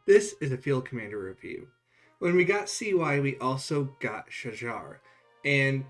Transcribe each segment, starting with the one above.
This is a field commander review. When we got CY, we also got Shajar, and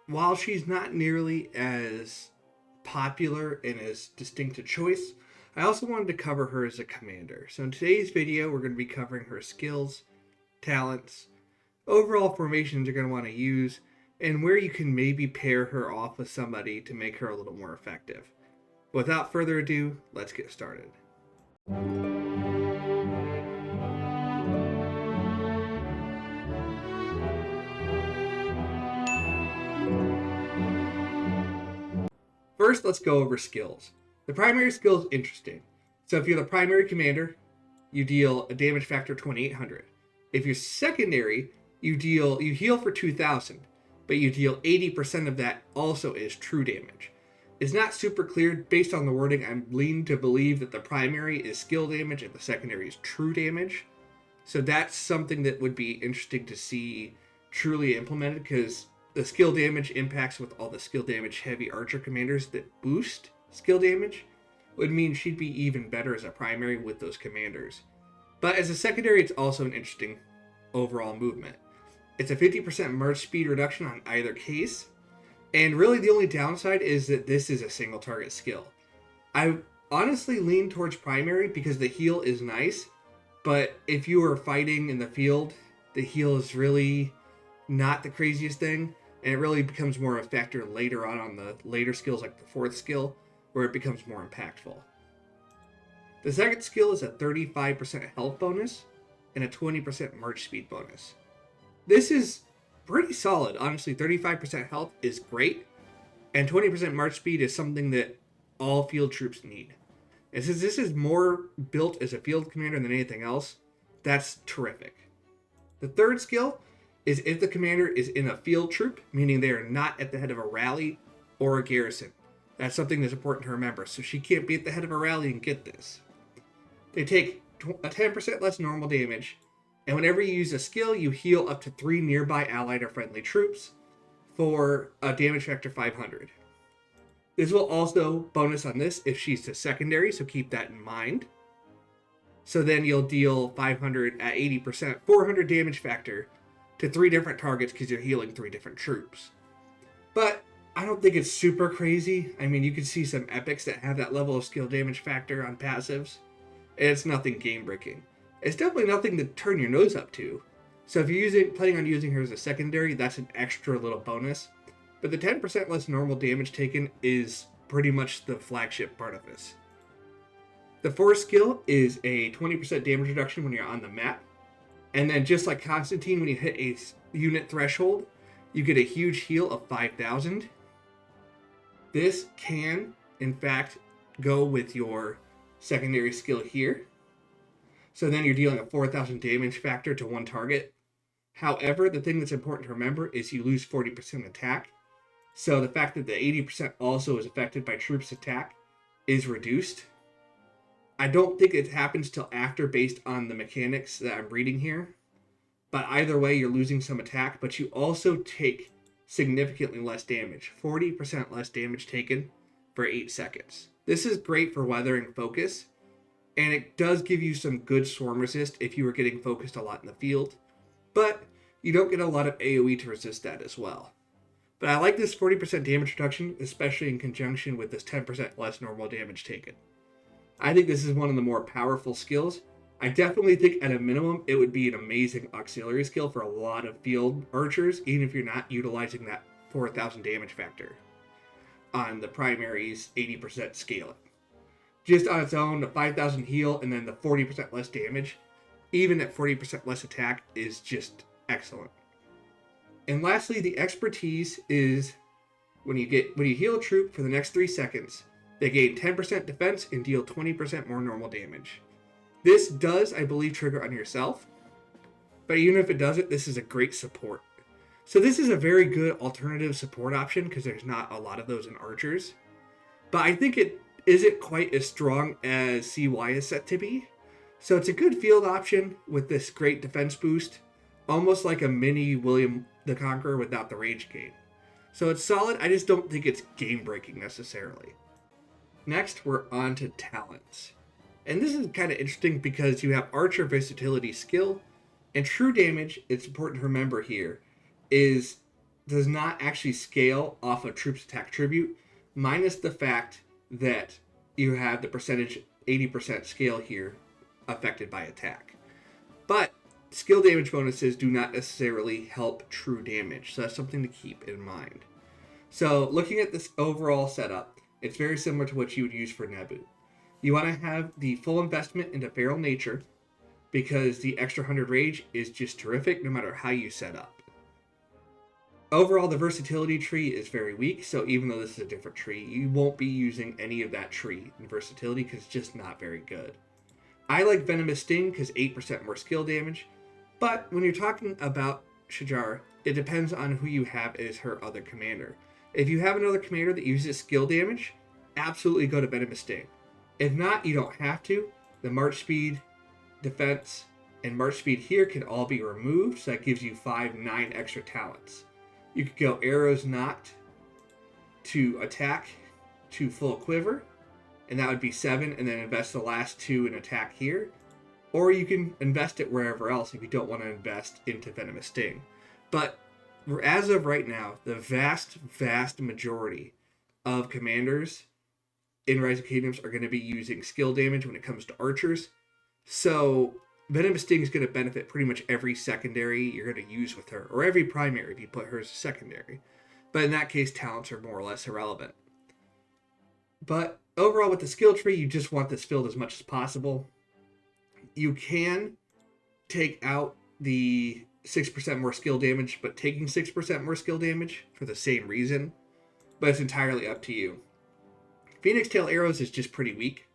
while she's not nearly as popular and as distinct a choice, I also wanted to cover her as a commander. So in today's video, we're going to be covering her skills, talents, overall formations you're going to want to use, and where you can maybe pair her off with somebody to make her a little more effective. Without further ado, let's get started. First, let's go over skills. The primary skill is interesting. So if you're the primary commander, you deal a damage factor 2800. If you're secondary, you heal for 2000, but you deal 80% of that also is true damage. It's not super clear based on the wording. I'm leaning to believe that the primary is skill damage and the secondary is true damage. So that's something that would be interesting to see truly implemented, because the skill damage impacts with all the skill damage heavy archer commanders that boost skill damage would mean she'd be even better as a primary with those commanders. But as a secondary, it's also an interesting overall movement. It's a 50% march speed reduction on either case, and really the only downside is that this is a single target skill. I honestly lean towards primary because the heal is nice, but if you are fighting in the field, the heal is really not the craziest thing, and it really becomes more a factor later on the later skills, like the fourth skill, where it becomes more impactful. The second skill is a 35% health bonus and a 20% march speed bonus. This is pretty solid, honestly. 35% health is great, and 20% march speed is something that all field troops need. And since this is more built as a field commander than anything else, that's terrific. The third skill is if the commander is in a field troop, meaning they are not at the head of a rally or a garrison. That's something that's important to remember, so she can't be at the head of a rally and get this. They take a 10% less normal damage, and whenever you use a skill, you heal up to 3 nearby allied or friendly troops for a damage factor 500. This will also bonus on this if she's the secondary, so keep that in mind. So then you'll deal 500 at 80%, 400 damage factor to 3 different targets because you're healing 3 different troops. But I don't think it's super crazy. I mean, you can see some epics that have that level of skill damage factor on passives, and it's nothing game breaking. It's definitely nothing to turn your nose up to. So if you're planning on using her as a secondary, that's an extra little bonus. But the 10% less normal damage taken is pretty much the flagship part of this. The fourth skill is a 20% damage reduction when you're on the map. And then just like Constantine, when you hit a unit threshold, you get a huge heal of 5,000. This can, in fact, go with your secondary skill here. So then you're dealing a 4,000 damage factor to one target. However, the thing that's important to remember is you lose 40% attack. So the fact that the 80% also is affected by troops' attack is reduced. I don't think it happens till after based on the mechanics that I'm reading here. But either way, you're losing some attack, but you also take significantly less damage. 40% less damage taken for 8 seconds. This is great for weathering focus, and it does give you some good swarm resist if you were getting focused a lot in the field. But you don't get a lot of AoE to resist that as well. But I like this 40% damage reduction, especially in conjunction with this 10% less normal damage taken. I think this is one of the more powerful skills. I definitely think at a minimum it would be an amazing auxiliary skill for a lot of field archers, even if you're not utilizing that 4,000 damage factor on the primary's 80% scaling. Just on its own, the 5,000 heal and then the 40% less damage, even at 40% less attack, is just excellent. And lastly, the expertise is when you heal a troop for the next 3 seconds, they gain 10% defense and deal 20% more normal damage. This does, I believe, trigger on yourself, but even if it doesn't, this is a great support. So this is a very good alternative support option because there's not a lot of those in archers. But I think it isn't quite as strong as CY is set to be. So it's a good field option with this great defense boost, almost like a mini William the Conqueror without the rage gain. So it's solid, I just don't think it's game breaking necessarily. Next, we're on to talents. And this is kind of interesting because you have Archer Versatility skill, and true damage, it's important to remember here, does not actually scale off of troops attack tribute, minus the fact that you have the percentage 80% scale here affected by attack. But skill damage bonuses do not necessarily help true damage, so that's something to keep in mind. So looking at this overall setup, it's very similar to what you would use for Nebu. You want to have the full investment into Feral Nature, because the extra 100 rage is just terrific no matter how you set up. Overall, the versatility tree is very weak, so even though this is a different tree, you won't be using any of that tree in versatility because it's just not very good. I like Venomous Sting because 8% more skill damage, but when you're talking about Shajar, it depends on who you have as her other commander. If you have another commander that uses skill damage, absolutely go to Venomous Sting. If not, you don't have to. The March Speed, Defense, and March Speed here can all be removed, so that gives you 9 extra talents. You could go Arrows Knocked to Attack to Full Quiver, and that would be 7, and then invest the last 2 in Attack here. Or you can invest it wherever else if you don't want to invest into Venomous Sting. But as of right now, the vast majority of commanders in Rise of Kingdoms are going to be using skill damage when it comes to archers. So Venomous Sting is going to benefit pretty much every secondary you're going to use with her, or every primary if you put her as a secondary. But in that case, talents are more or less irrelevant. But overall, with the skill tree, you just want this filled as much as possible. You can take out the 6% more skill damage, but taking 6% more skill damage for the same reason, but it's entirely up to you. Phoenix Tail Arrows is just pretty weak.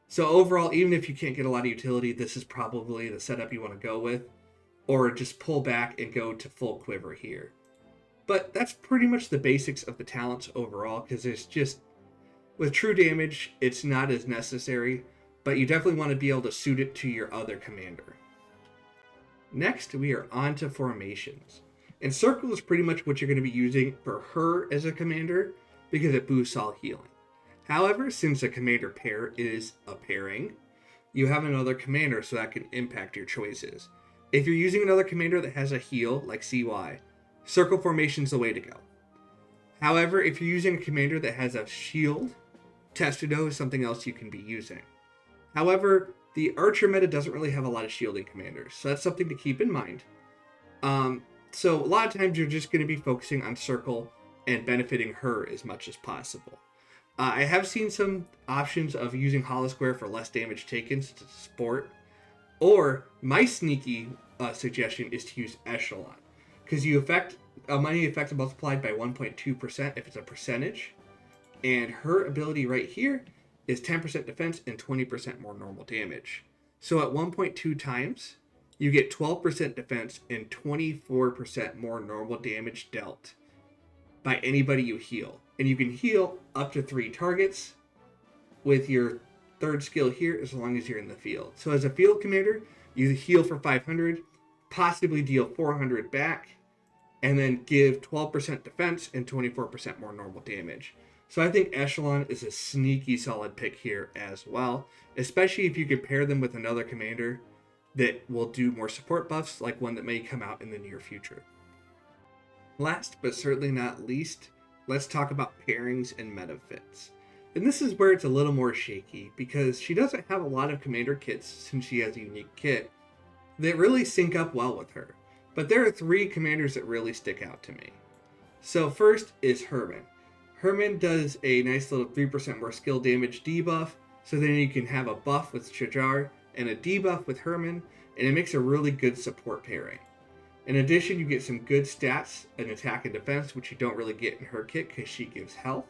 So overall, even if you can't get a lot of utility, this is probably the setup you want to go with, or just pull back and go to Full Quiver here. But that's pretty much the basics of the talents overall, because it's just, with true damage, it's not as necessary, but you definitely want to be able to suit it to your other commander. Next, we are on to formations. And Circle is pretty much what you're going to be using for her as a commander, because it boosts all healing. However, since a commander pair is a pairing, you have another commander, so that can impact your choices. If you're using another commander that has a heal, like CY, Circle formation is the way to go. However, if you're using a commander that has a shield, Testudo is something else you can be using. However, the Archer meta doesn't really have a lot of shielding commanders, so that's something to keep in mind. So a lot of times you're just going to be focusing on Circle and benefiting her as much as possible. I have seen some options of using Hollow Square for less damage taken to support, or my sneaky suggestion is to use Echelon, because you affect money effect multiplied by 1.2% if it's a percentage, and her ability right here is 10% defense and 20% more normal damage. So at 1.2 times, you get 12% defense and 24% more normal damage dealt by anybody you heal. And you can heal up to 3 targets with your third skill here as long as you're in the field. So as a field commander, you heal for 500, possibly deal 400 back, and then give 12% defense and 24% more normal damage. So I think Echelon is a sneaky solid pick here as well, especially if you could pair them with another commander that will do more support buffs, like one that may come out in the near future. Last but certainly not least, let's talk about pairings and meta fits. And this is where it's a little more shaky, because she doesn't have a lot of commander kits since she has a unique kit that really sync up well with her. But there are 3 commanders that really stick out to me. So first is Herman. Herman does a nice little 3% more skill damage debuff, so then you can have a buff with Shajar and a debuff with Herman, and it makes a really good support pairing. In addition, you get some good stats in attack and defense, which you don't really get in her kit because she gives health,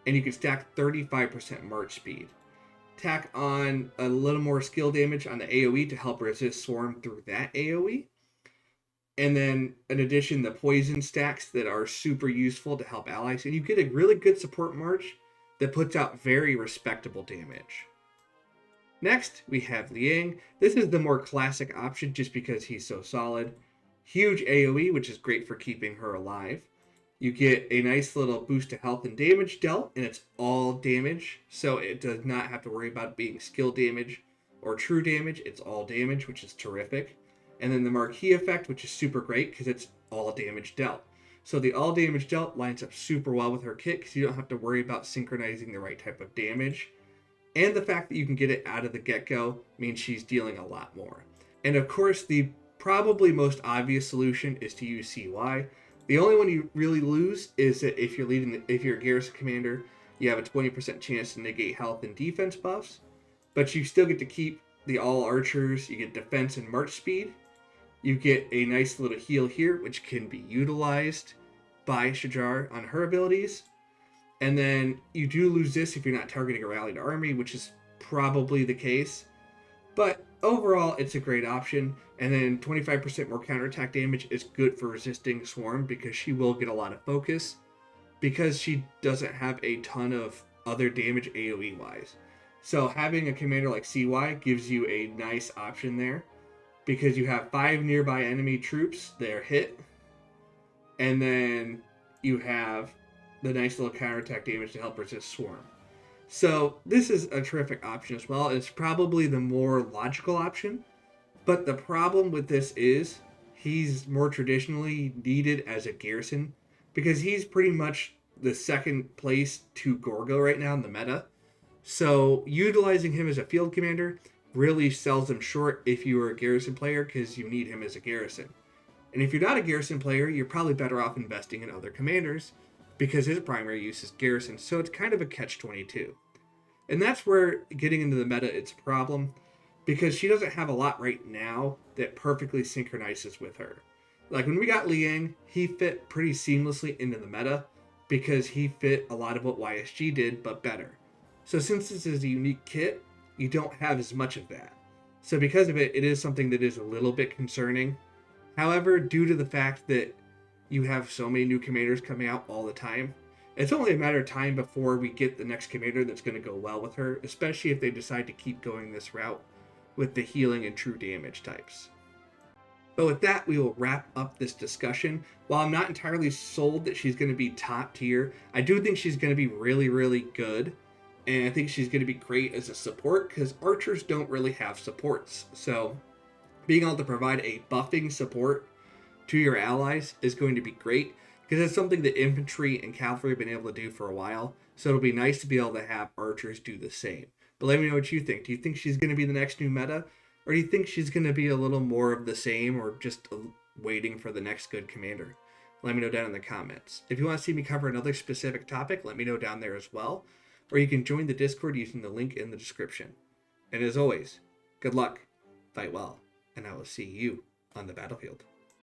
and you can stack 35% march speed. Tack on a little more skill damage on the AoE to help resist Swarm through that AoE. And then, in addition, the poison stacks that are super useful to help allies. And you get a really good support march that puts out very respectable damage. Next, we have Liang. This is the more classic option just because he's so solid. Huge AoE, which is great for keeping her alive. You get a nice little boost to health and damage dealt, and it's all damage, so it does not have to worry about being skill damage or true damage. It's all damage, which is terrific. And then the marquee effect, which is super great because it's all damage dealt. So the all damage dealt lines up super well with her kit because you don't have to worry about synchronizing the right type of damage. And the fact that you can get it out of the get-go means she's dealing a lot more. And of course, the probably most obvious solution is to use CY. The only one you really lose is that if you're a Garrison commander, you have a 20% chance to negate health and defense buffs, but you still get to keep the all archers. You get defense and march speed. You get a nice little heal here, which can be utilized by Shajar on her abilities. And then you do lose this if you're not targeting a rallied army, which is probably the case. But overall, it's a great option. And then 25% more counterattack damage is good for resisting Swarm because she will get a lot of focus because she doesn't have a ton of other damage AoE wise. So having a commander like CY gives you a nice option there because you have 5 nearby enemy troops that are hit, and then you have the nice little counterattack damage to help resist Swarm. So this is a terrific option as well. It's probably the more logical option, but the problem with this is he's more traditionally needed as a Garrison because he's pretty much the second place to Gorgo right now in the meta. So utilizing him as a field commander really sells him short if you are a Garrison player because you need him as a Garrison. And if you're not a Garrison player, you're probably better off investing in other commanders because his primary use is Garrison, so it's kind of a catch-22. And that's where getting into the meta it's a problem because she doesn't have a lot right now that perfectly synchronizes with her. Like when we got Liang, he fit pretty seamlessly into the meta because he fit a lot of what YSG did, but better. So since this is a unique kit, you don't have as much of that. So because of it, it is something that is a little bit concerning. However, due to the fact that you have so many new commanders coming out all the time, it's only a matter of time before we get the next commander that's going to go well with her, especially if they decide to keep going this route with the healing and true damage types. But with that, we will wrap up this discussion. While I'm not entirely sold that she's going to be top tier, I do think she's going to be really, really good. And I think she's going to be great as a support because archers don't really have supports. So being able to provide a buffing support to your allies is going to be great because it's something that infantry and cavalry have been able to do for a while. So it'll be nice to be able to have archers do the same. But let me know what you think. Do you think she's going to be the next new meta? Or do you think she's going to be a little more of the same or just waiting for the next good commander? Let me know down in the comments. If you want to see me cover another specific topic, let me know down there as well. Or you can join the Discord using the link in the description. And as always, good luck, fight well, and I will see you on the battlefield.